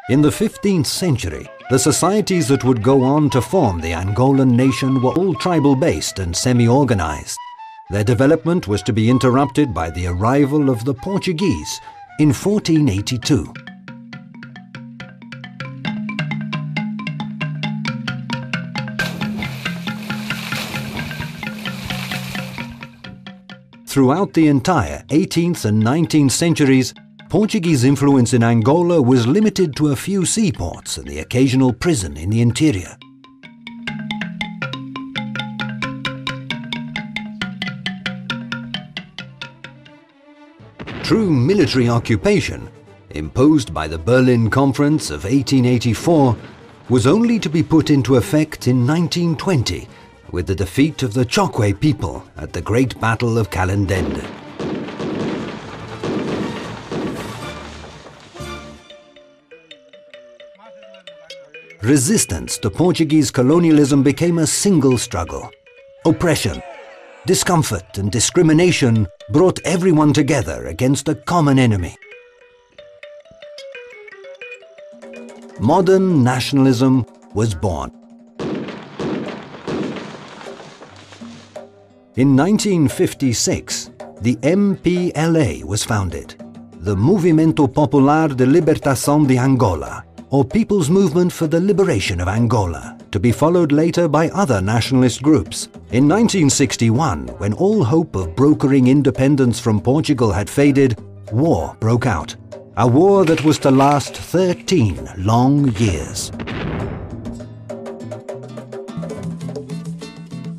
In the 15th century, the societies that would go on to form the Angolan nation were all tribal-based and semi-organized. Their development was to be interrupted by the arrival of the Portuguese in 1482. Throughout the entire 18th and 19th centuries, Portuguese influence in Angola was limited to a few seaports and the occasional prison in the interior. True military occupation, imposed by the Berlin Conference of 1884, was only to be put into effect in 1920 with the defeat of the Chokwe people at the Great Battle of Calendende. Resistance to Portuguese colonialism became a single struggle. Oppression, discomfort and discrimination brought everyone together against a common enemy. Modern nationalism was born. In 1956, the MPLA was founded, the Movimento Popular de Libertação de Angola, or People's Movement for the Liberation of Angola, to be followed later by other nationalist groups. In 1961, when all hope of brokering independence from Portugal had faded, war broke out. A war that was to last 13 long years.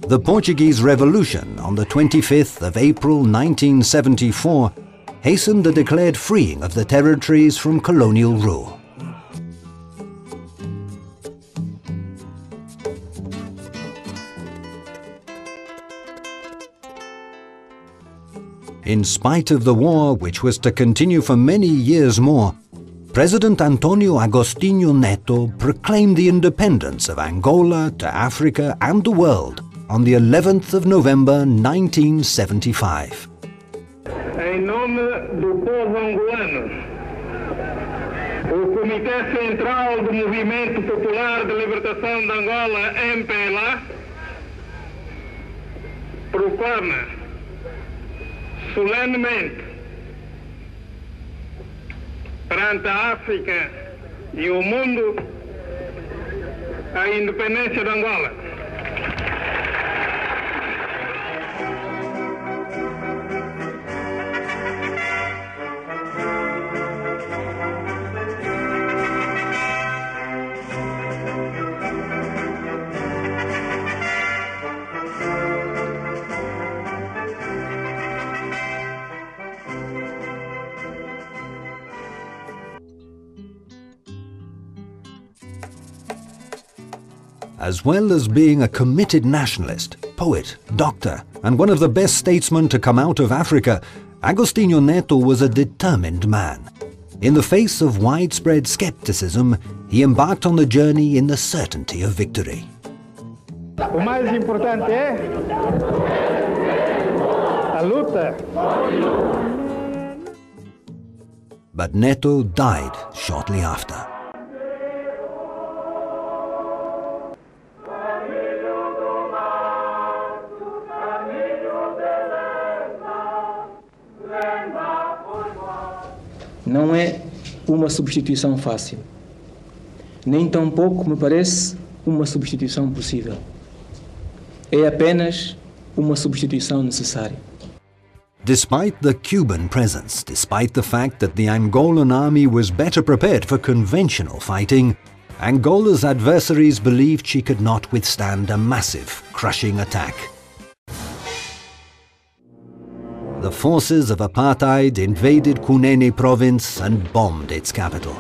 The Portuguese Revolution on the 25th of April 1974 hastened the declared freeing of the territories from colonial rule. In spite of the war, which was to continue for many years more, President Antonio Agostinho Neto proclaimed the independence of Angola to Africa and the world on the 11th of November 1975. Em nome do povo angolano, o Comitê Central do Movimento Popular de Libertação de Angola, MPLA, proclama solenemente perante a África e o mundo a independência de Angola. As well as being a committed nationalist, poet, doctor, and one of the best statesmen to come out of Africa, Agostinho Neto was a determined man. In the face of widespread skepticism, he embarked on the journey in the certainty of victory. O mais importante é a luta. But Neto died shortly after. Não é uma substituição fácil, nem tampouco me parece uma substituição possível. É apenas uma substituição necessária. Despite the Cuban presence, despite the fact that the Angolan army was better prepared for conventional fighting, Angola's adversaries believed she could not withstand a massive, crushing attack. The forces of apartheid invaded Cunene province and bombed its capital.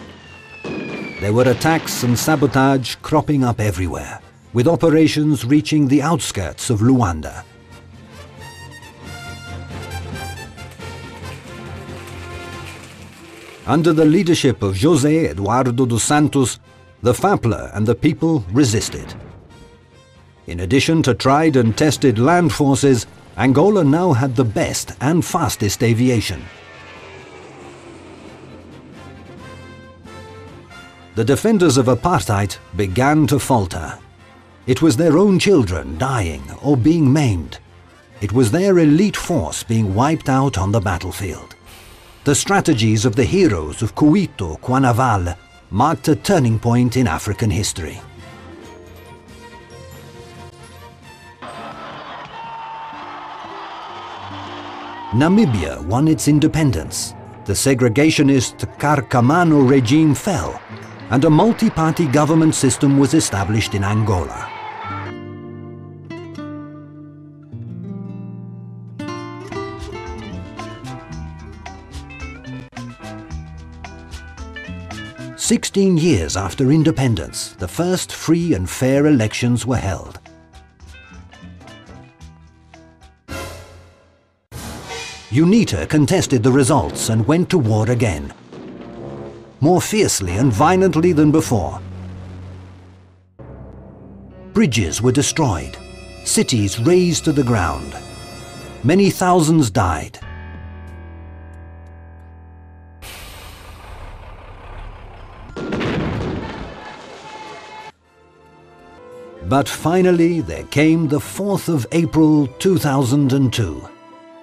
There were attacks and sabotage cropping up everywhere, with operations reaching the outskirts of Luanda. Under the leadership of José Eduardo dos Santos, the FAPLA and the people resisted. In addition to tried and tested land forces, Angola now had the best and fastest aviation. The defenders of apartheid began to falter. It was their own children dying or being maimed. It was their elite force being wiped out on the battlefield. The strategies of the heroes of Cuito, Cuanaval marked a turning point in African history. Namibia won its independence, the segregationist Carcamano regime fell, and a multi-party government system was established in Angola. "16 years after independence, the first free and fair elections were held. UNITA contested the results and went to war again, more fiercely and violently than before. Bridges were destroyed, cities razed to the ground. Many thousands died. But finally there came the 4th of April 2002,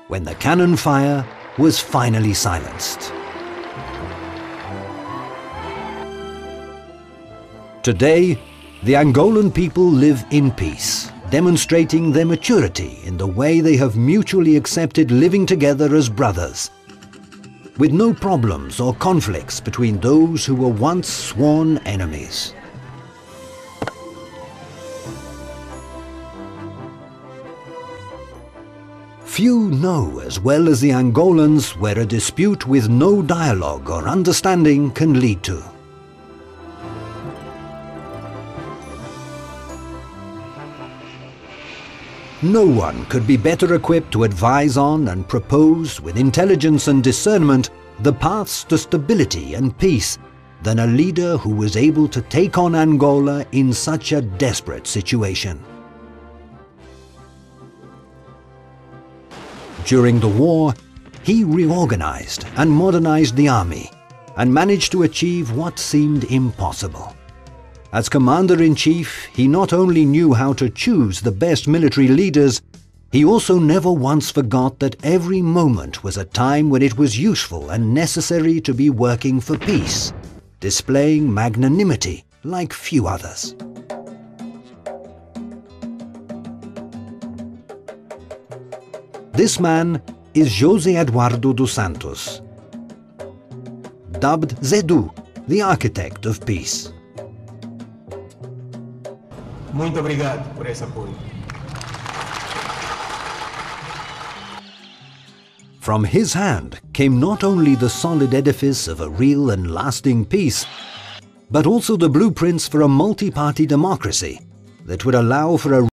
when the cannon fire was finally silenced. Today, the Angolan people live in peace, demonstrating their maturity in the way they have mutually accepted living together as brothers, with no problems or conflicts between those who were once sworn enemies. Few know as well as the Angolans where a dispute with no dialogue or understanding can lead to. No one could be better equipped to advise on and propose with intelligence and discernment the paths to stability and peace than a leader who was able to take on Angola in such a desperate situation. During the war, he reorganized and modernized the army and managed to achieve what seemed impossible. As Commander-in-Chief, he not only knew how to choose the best military leaders, he also never once forgot that every moment was a time when it was useful and necessary to be working for peace, displaying magnanimity like few others. This man is José Eduardo dos Santos, dubbed Zedu, the architect of peace. Muito obrigado por esse apoio. From his hand came not only the solid edifice of a real and lasting peace, but also the blueprints for a multi-party democracy that would allow for a